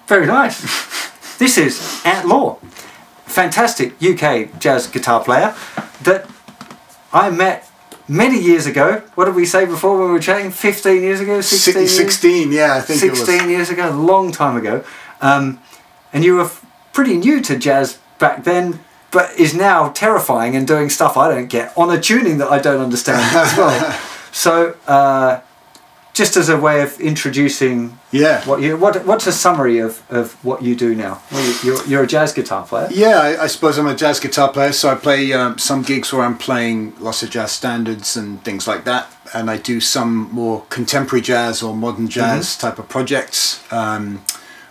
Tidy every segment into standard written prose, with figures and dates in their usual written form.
Very nice. This is Ant Law, fantastic UK jazz guitar player that I met many years ago. What did we say before when we were chatting? 15 years ago? 16 years? 16, yeah, I think 16 years ago, a long time ago. And you were pretty new to jazz back then, but is now terrifying and doing stuff I don't get on a tuning that I don't understand as well. So, just as a way of introducing, what's a summary of what you do now? Well, you're a jazz guitar player. Yeah, I suppose I'm a jazz guitar player. So I play some gigs where I'm playing lots of jazz standards and things like that, and I do some more contemporary jazz or modern jazz type of projects,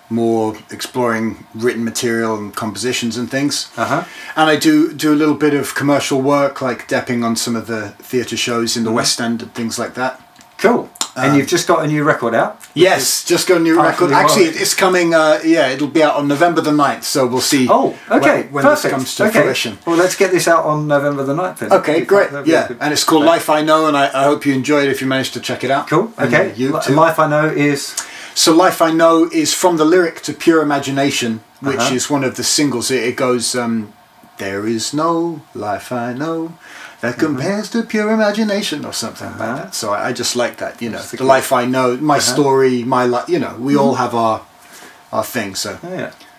more exploring written material and compositions and things. And I do a little bit of commercial work, like depping on some of the theatre shows in the West End and things like that. Cool. And you've just got a new record out? Yes, just got a new record. Actually, it's coming, yeah, it'll be out on November the 9th, so we'll see when this comes to fruition. Well, let's get this out on November the 9th then. Okay, great, yeah. And it's called Life I Know, and I hope you enjoy it if you manage to check it out. Cool, okay. You too. Life I Know is? So Life I Know is From the Lyric to Pure Imagination, which is one of the singles. It goes, there is no life I know that compares to pure imagination, or something like that. So I just like that, you know, the life I know, my story, my life, you know, we all have our thing, so.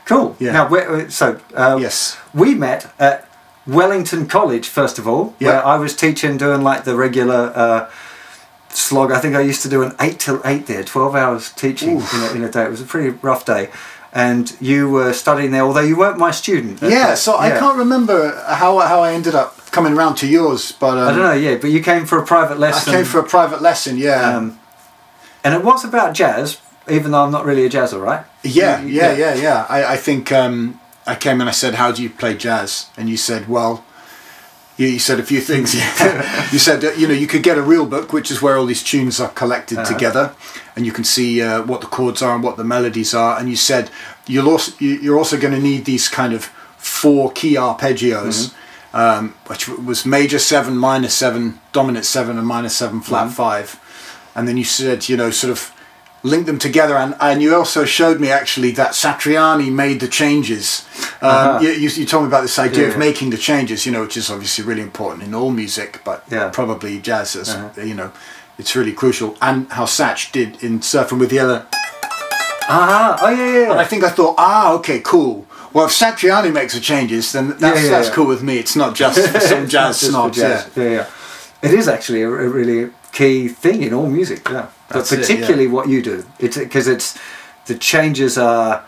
Cool. Yeah. Now, yes, we met at Wellington College, first of all, where I was teaching, doing like the regular slog. I think I used to do an 8 till 8 there, 12 hours teaching in a day. It was a pretty rough day. And you were studying there, although you weren't my student. So I can't remember how I ended up coming round to yours, but I don't know. But you came for a private lesson. I came for a private lesson, and it was about jazz, even though I'm not really a jazzer, right? Yeah. I think I came and I said, "How do you play jazz?" And you said, "Well." You said a few things. You said that, you know, you could get a real book, which is where all these tunes are collected together, and you can see what the chords are and what the melodies are. And you said you're also going to need these kind of 4 key arpeggios, which was major 7, minor 7, dominant 7, and minor 7 flat 5. And then you said, you know, sort of link them together, and you also showed me actually that Satriani made the changes. You told me about this idea of making the changes, you know, which is obviously really important in all music, but probably jazz, you know, it's really crucial. And how Satch did in Surfing with Yellow. And I thought, okay, cool. Well, if Satriani makes the changes, then that's cool with me. It's not just for some jazz snobs. It is actually a really key thing in all music, but particularly what you do. It's because the changes are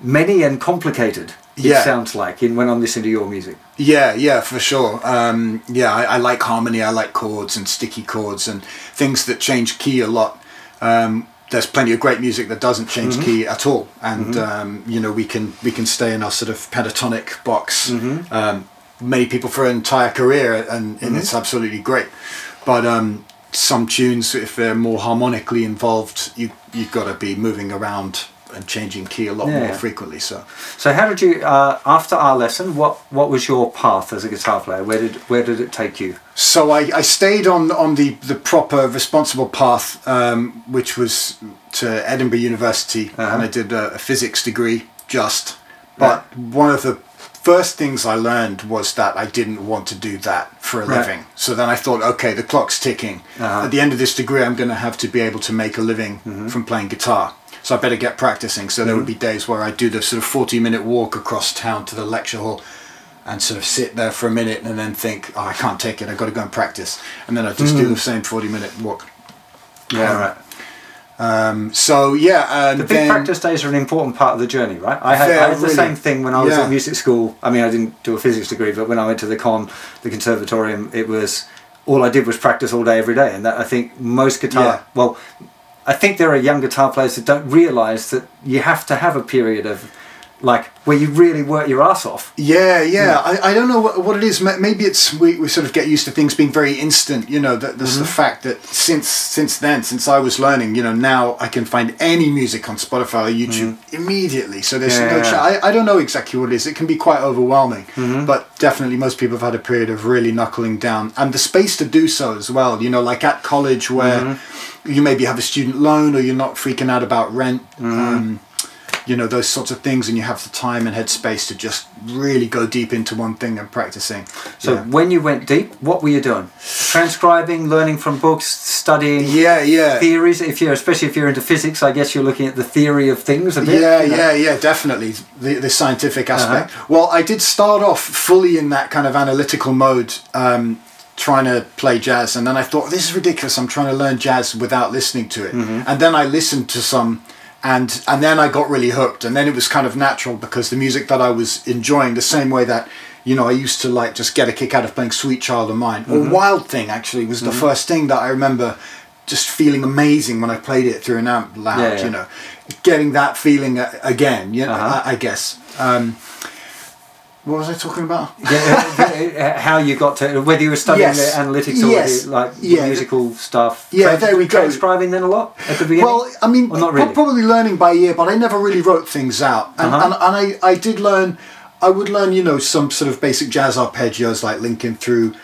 many and complicated. It sounds like when I'm listening to your music. Yeah, for sure. I like harmony. I like chords and sticky chords and things that change key a lot. There's plenty of great music that doesn't change key at all, and you know, we can stay in our sort of pentatonic box. Many people for an entire career, and it's absolutely great. But some tunes, if they're more harmonically involved, you've got to be moving around and changing key a lot more frequently. So how did you after our lesson, what was your path as a guitar player? Where did it take you? So I stayed on the proper responsible path, which was to Edinburgh University, and I did a physics degree, But one of the first things I learned was that I didn't want to do that for a living. So then I thought, okay, the clock's ticking. At the end of this degree, I'm going to have to be able to make a living from playing guitar. So I better get practicing. So there would be days where I do the sort of 40-minute walk across town to the lecture hall and sort of sit there for a minute and then think, oh, I can't take it, I've got to go and practice. And then I just do the same 40-minute walk. Yeah, right. So yeah, and the big practice days are an important part of the journey, right? I had the same thing when I was at music school. I mean, I didn't do a physics degree, but when I went to the conservatorium, it was all I did was practice all day, every day. And that, I think most guitar, well, I think there are young guitar players that don't realise that you have to have a period of, like, where you really work your ass off. I don't know what it is. Maybe it's we sort of get used to things being very instant, you know. There's the fact that since I was learning, you know, now I can find any music on Spotify or YouTube immediately. So there's no I don't know exactly what it is. It can be quite overwhelming, but definitely most people have had a period of really knuckling down, and the space to do so as well, you know, like at college where you maybe have a student loan or you're not freaking out about rent. You know, those sorts of things, and you have the time and headspace to just really go deep into one thing and practicing. So when you went deep, what were you doing? Transcribing, learning from books, studying theories? Especially if you're into physics, I guess you're looking at the theory of things a bit. Definitely. The scientific aspect. Well, I did start off fully in that kind of analytical mode, trying to play jazz, and then I thought, this is ridiculous, I'm trying to learn jazz without listening to it. And then I listened to some, and then I got really hooked, and then it was kind of natural because the music that I was enjoying, the same way that, you know, I used to like just get a kick out of playing Sweet Child of Mine, or Wild Thing actually was the first thing that I remember just feeling amazing when I played it through an amp loud, you know, getting that feeling again, you know, I guess. What was I talking about? How you got to, whether you were studying the analytics or whether you, like musical stuff. There we go. Transcribing then a lot at the beginning? Well, I mean, not really? Probably learning by ear, but I never really wrote things out. And, I did learn, I would learn, you know, some sort of basic jazz arpeggios, like linking through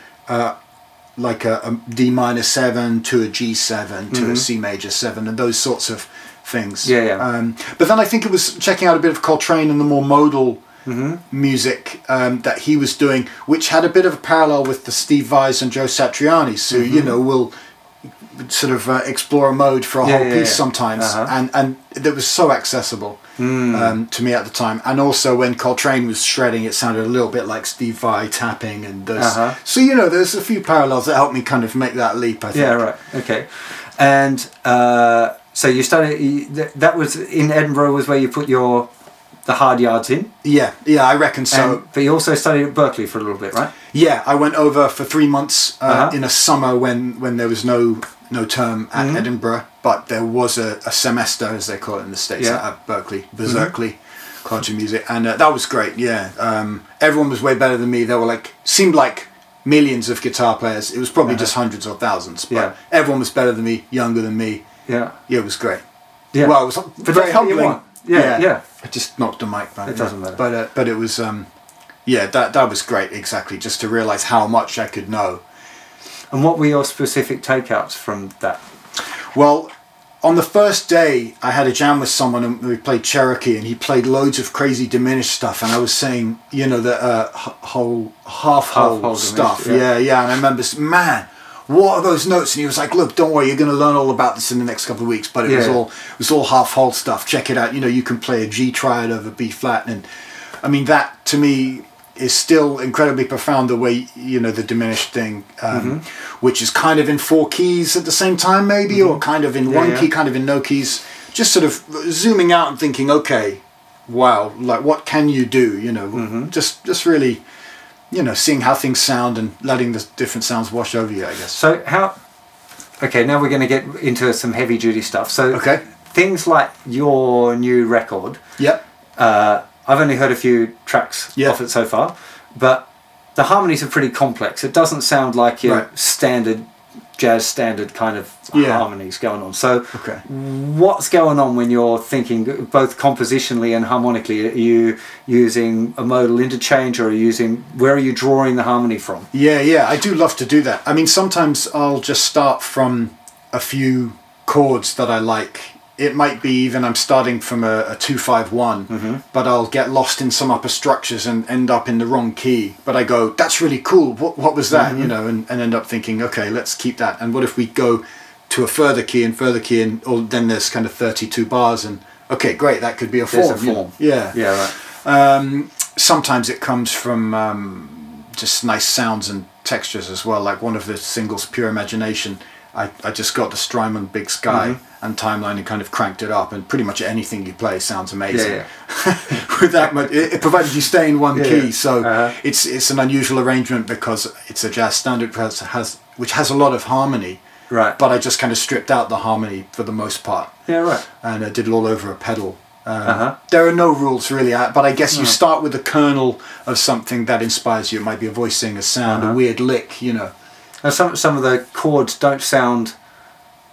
like a D minor 7 to a G7 to a C major 7 and those sorts of things. But then I think it was checking out a bit of Coltrane and the more modal music that he was doing, which had a bit of a parallel with the Steve Vais and Joe Satriani's, who you know will sort of explore a mode for a whole piece sometimes, and that was so accessible to me at the time. And also when Coltrane was shredding, it sounded a little bit like Steve Vai tapping, and those, so you know, there's a few parallels that helped me kind of make that leap, I think. Okay. And so you studied, that was in Edinburgh was where you put the hard yards in? Yeah, I reckon so. But you also studied at Berkeley for a little bit, right? Yeah, I went over for 3 months in a summer when there was no term at Edinburgh, but there was a semester, as they call it in the States, at Berkeley, Berkeley College of Music, and that was great. Everyone was way better than me. There were seemed like millions of guitar players. It was probably just hundreds or thousands, but everyone was better than me, younger than me. It was great. Well, it was very humbling. I just knocked the mic back. It doesn't matter. But it was that was great, exactly, just to realise how much I could know. And what were your specific takeouts from that? Well, on the first day I had a jam with someone and we played Cherokee, and he played loads of crazy diminished stuff, and I was saying, you know, the half-whole stuff. And I remember, man, what are those notes? And he was like, look, don't worry, you're going to learn all about this in the next couple of weeks, but it was all half-whole stuff. Check it out. You know, you can play a G triad over B flat, and I mean, that to me is still incredibly profound, the way, you know, the diminished thing, which is kind of in 4 keys at the same time, maybe, or kind of in one key, kind of in no keys, just sort of zooming out and thinking, okay, wow, like what can you do, you know, just really, you know, seeing how things sound and letting the different sounds wash over you, I guess. So okay, now we're going to get into some heavy duty stuff. So things like your new record. I've only heard a few tracks off it so far, but the harmonies are pretty complex. It doesn't sound like your standard jazz standard kind of harmonies going on. So what's going on when you're thinking both compositionally and harmonically? Are you using a modal interchange, or where are you drawing the harmony from? I do love to do that. I mean, sometimes I'll just start from a few chords that I like it might be even I'm starting from a 2-5-1, but I'll get lost in some upper structures and end up in the wrong key. But I go, that's really cool. What was that? You know, and end up thinking, okay, let's keep that. And what if we go to a further key, and or then there's kind of 32 bars, and okay, great, that could be a form. There's a form. Yeah. Yeah, right. Sometimes it comes from just nice sounds and textures as well. Like one of the singles, Pure Imagination, I just got the Strymon Big Sky and Timeline and kind of cranked it up, and pretty much anything you play sounds amazing. With that much, it provided you stay in one key. So it's an unusual arrangement because it's a jazz standard which has a lot of harmony. Right. But I just kind of stripped out the harmony for the most part. Yeah, right. And I did it all over a pedal. There are no rules really, but I guess you start with the kernel of something that inspires you. It might be a voice singer sound, a weird lick, you know. Now some of the chords don't sound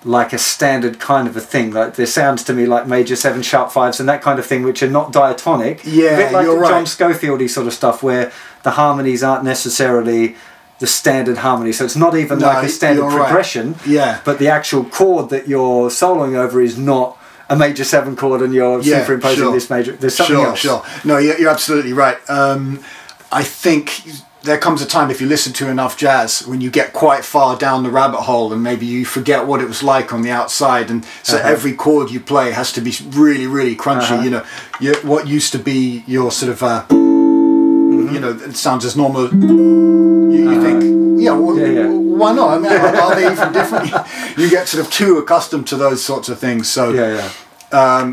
like a standard kind of a thing. Like there sounds to me like major 7 sharp 5s and that kind of thing, which are not diatonic. Yeah, a bit like you're the right. John Scofieldy sort of stuff, where the harmonies aren't necessarily the standard harmony. So it's not even like a standard progression. Right. Yeah. But the actual chord that you're soloing over is not a major 7 chord, and you're superimposing this major. There's something else. Sure. No, you're absolutely right. I think there comes a time, if you listen to enough jazz, when you get quite far down the rabbit hole and maybe you forget what it was like on the outside, and so every chord you play has to be really, really crunchy. You know, what used to be your sort of you know, it sounds as normal. You think, why not? I mean, are they even different? You get sort of too accustomed to those sorts of things. So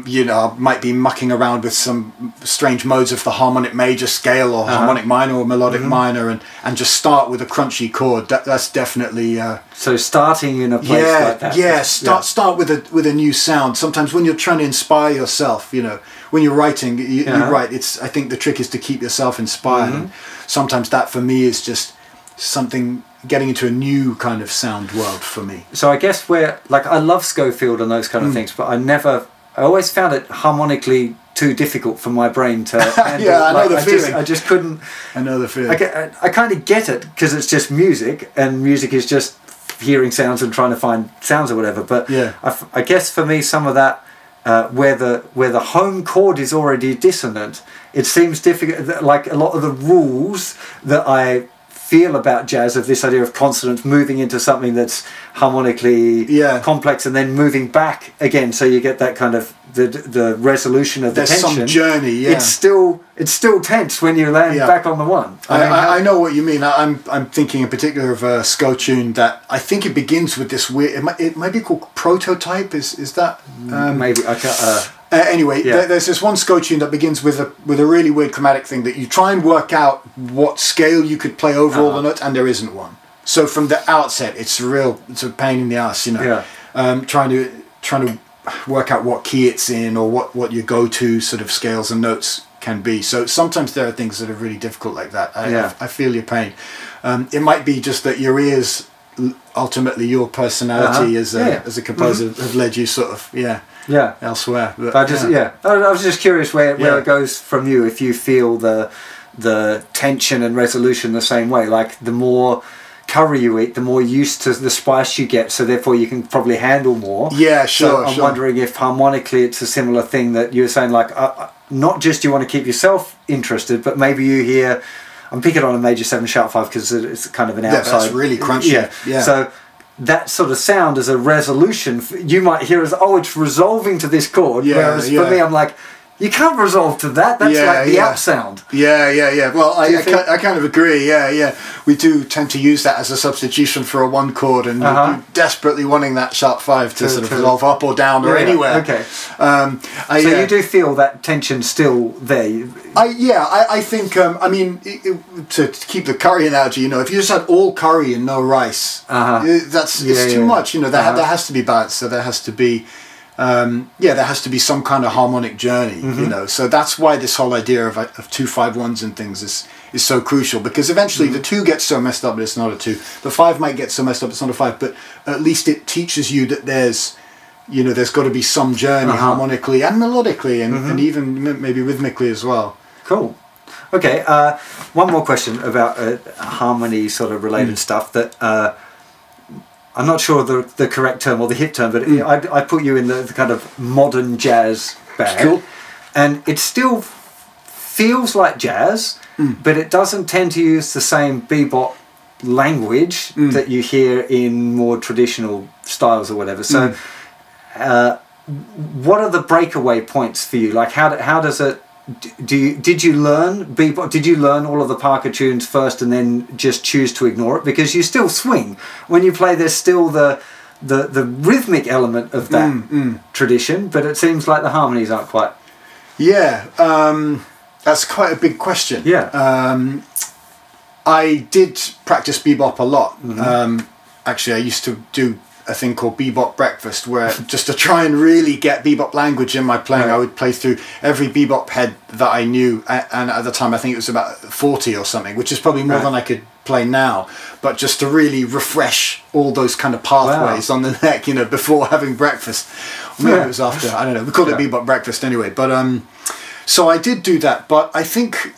you know, I might be mucking around with some strange modes of the harmonic major scale or harmonic minor or melodic minor, and just start with a crunchy chord. That's definitely so starting in a place like that. Start with a new sound. Sometimes when you're trying to inspire yourself, you know, when you're writing, you're right. I think the trick is to keep yourself inspired. And sometimes that for me is just something, getting into a new kind of sound world for me. So I guess like I love Schofield and those kind of things, but I always found it harmonically too difficult for my brain to handle. I know the feeling. I just couldn't. I know the feeling. I kind of get it because it's just music, and music is just hearing sounds and trying to find sounds or whatever. But I guess for me, some of that where the home chord is already dissonant, it seems difficult. Like a lot of the rules that I feel about jazz, of this idea of consonants moving into something that's harmonically complex and then moving back again, so you get that kind of the resolution of the tension. There's some journey. It's still tense when you land back on the one. I know what you mean. I'm thinking in particular of a Sco tune that I think it begins with this weird. It might be called Prototype. Is that maybe? I can't, anyway, there's this one Sco tune that begins with a really weird chromatic thing that you try and work out what scale you could play over all the notes, and there isn't one. So from the outset, it's a pain in the ass, you know. Trying to work out what key it's in, or what your go-to sort of scales and notes can be. So sometimes there are things that are really difficult like that. I feel your pain. It might be just that your ears, ultimately your personality as a composer, have led you sort of elsewhere. But, I was just curious where it goes from you, if you feel the tension and resolution the same way. Like the more curry you eat, the more used to the spice you get, so therefore you can probably handle more. So I'm wondering if harmonically it's a similar thing, that you're saying, like not just you want to keep yourself interested, but maybe you hear, I'm picking on a major 7 sharp 5 because it's kind of an outside. That's really crunchy. So that sort of sound as a resolution, you might hear as, it's resolving to this chord, whereas for me I'm like, you can't resolve to that. That's like the out sound. Well, I kind of agree. We do tend to use that as a substitution for a 1 chord, and you're desperately wanting that sharp 5 to sort of resolve up or down or anywhere. Okay. So you do feel that tension still there. I think. I mean, to keep the curry analogy, you know, if you just had all curry and no rice, it's too much. You know, there has to be balance. So there has to be. There has to be some kind of harmonic journey, you know. So that's why this whole idea of 2-5-1s and things is so crucial, because eventually the 2 gets so messed up that it's not a 2. The 5 might get so messed up it's not a 5, but at least it teaches you that there's got to be some journey harmonically and melodically and even maybe rhythmically as well. Cool. Okay. One more question about harmony sort of related stuff that. I'm not sure the correct term or the hip term, but I put you in the kind of modern jazz bag. Cool. And it still feels like jazz, but it doesn't tend to use the same bebop language that you hear in more traditional styles or whatever. So what are the breakaway points for you? Like how does it, did you learn bebop? Did you learn all of the Parker tunes first and then just choose to ignore it? Because you still swing when you play. There's still the rhythmic element of that tradition, but it seems like the harmonies aren't quite. Yeah, that's quite a big question. Yeah. I did practice bebop a lot. Actually, I used to do a thing called Bebop Breakfast, where just to try and really get bebop language in my playing, I would play through every bebop head that I knew, and at the time I think it was about 40 or something, which is probably more than I could play now, but just to really refresh all those kind of pathways on the neck, you know, before having breakfast. Or maybe it was after, I don't know, we called it Bebop Breakfast anyway. But so I did do that, but I think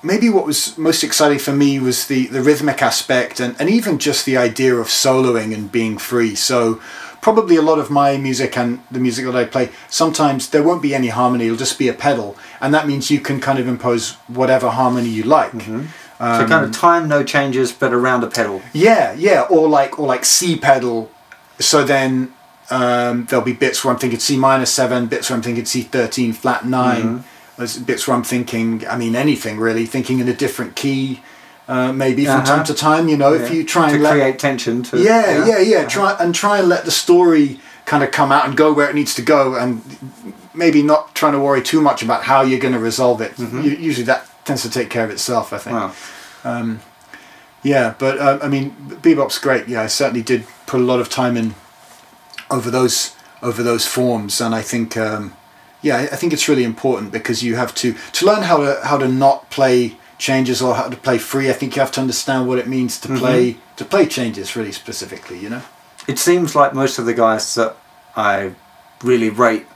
maybe what was most exciting for me was the rhythmic aspect, and even just the idea of soloing and being free. So probably a lot of my music and the music that I play, sometimes there won't be any harmony, it'll just be a pedal, and that means you can kind of impose whatever harmony you like. So kind of time, no changes, but around a pedal. Yeah, or like C pedal. So then there'll be bits where I'm thinking C minor 7, bits where I'm thinking C13 flat 9. There's bits where I'm thinking, I mean, anything really, thinking in a different key, maybe from time to time, you know, if you try and create tension. Try and let the story kind of come out and go where it needs to go, and maybe not trying to worry too much about how you're going to resolve it. Usually that tends to take care of itself, I think. But I mean, bebop's great. Yeah, I certainly did put a lot of time in over those forms, and I think I think it's really important, because you have to learn how to not play changes or how to play free. I think you have to understand what it means to play changes really specifically, you know. It seems like most of the guys that I really rate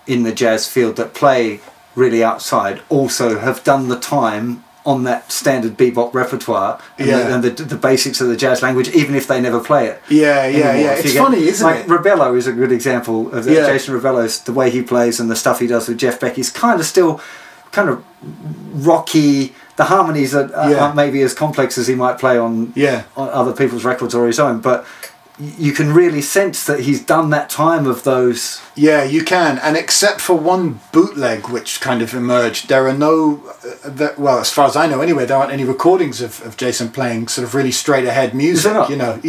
in the jazz field that play really outside also have done the time on that standard bebop repertoire and the basics of the jazz language, even if they never play it. It's funny, isn't it? Like Rebello is a good example of Jason Rebello's, the way he plays and the stuff he does with Jeff Beck is kind of still kind of rocky. The harmonies aren't maybe as complex as he might play on other people's records or his own, but you can really sense that he's done that time of those. Yeah, you can. And except for one bootleg which kind of emerged, there are no, well, as far as I know anyway, there aren't any recordings of Jason playing sort of really straight ahead music, you know.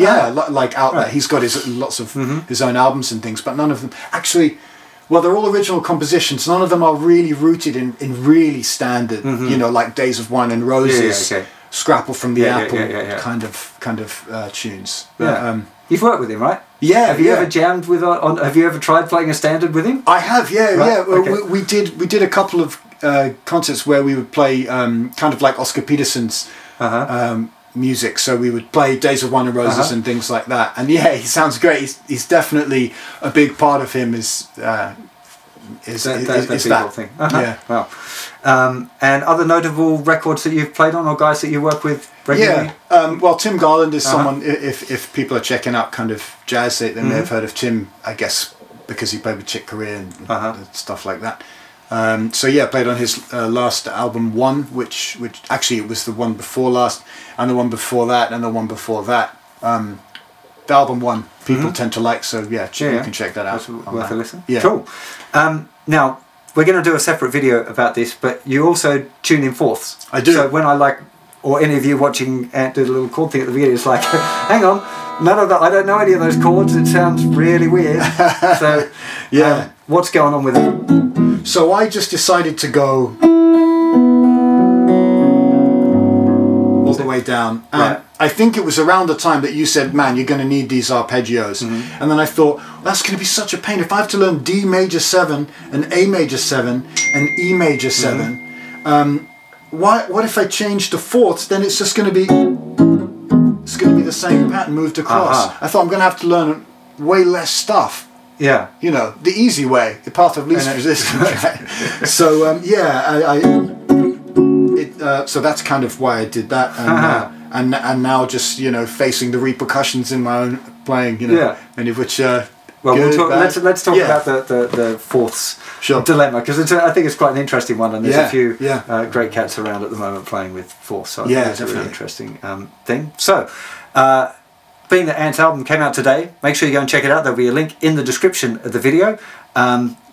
Like out there. He's got lots of his own albums and things, but none of them actually, well, they're all original compositions. None of them are really rooted in really standard, you know, like Days of Wine and Roses, Scrapple from the Apple kind of tunes. But, you've worked with him, right? Yeah. Have you ever jammed with? Have you ever tried playing a standard with him? I have. We did a couple of concerts where we would play kind of like Oscar Peterson's music. So we would play Days of Wine and Roses and things like that. And yeah, he sounds great. He's definitely a big part of him. Is that thing? Yeah. Wow. And other notable records that you've played on, or guys that you work with regularly? Well, Tim Garland is someone, if people are checking out kind of jazz, they may have heard of Tim, I guess, because he played with Chick Corea and stuff like that. So yeah, I played on his last album, One, which actually it was the one before last, and the one before that, and the one before that. The album One, people tend to like, so yeah, you can check that out. That's worth a listen. Yeah. Cool. Now, we're going to do a separate video about this, but you also tune in fourths. I do. So when or any of you watching Ant do the little chord thing at the beginning, it's like, hang on, none of that, I don't know any of those chords, it sounds really weird. So, what's going on with it? So I just decided to go all the way down. And I think it was around the time that you said, man, you're going to need these arpeggios. And then I thought, well, that's going to be such a pain. If I have to learn D major 7 and A major 7 and E major 7, what if I change to fourths? Then it's just going to be the same pattern moved across. I thought I'm going to have to learn way less stuff. Yeah. You know, the easy way, the path of least resistance. So so that's kind of why I did that. and now just, you know, facing the repercussions in my own playing, you know, any of which well, let's talk about the fourths dilemma, because I think it's quite an interesting one, and there's a few great cats around at the moment playing with fourths, so I think it's a really interesting thing. So being that Ant's album came out today, make sure you go and check it out. There'll be a link in the description of the video.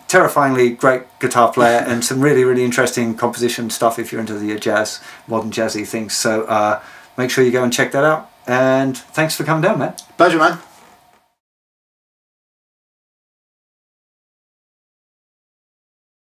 Terrifyingly great guitar player and some really, really interesting composition stuff if you're into the jazz, modern jazzy things. So make sure you go and check that out. And thanks for coming down, man. Pleasure, man.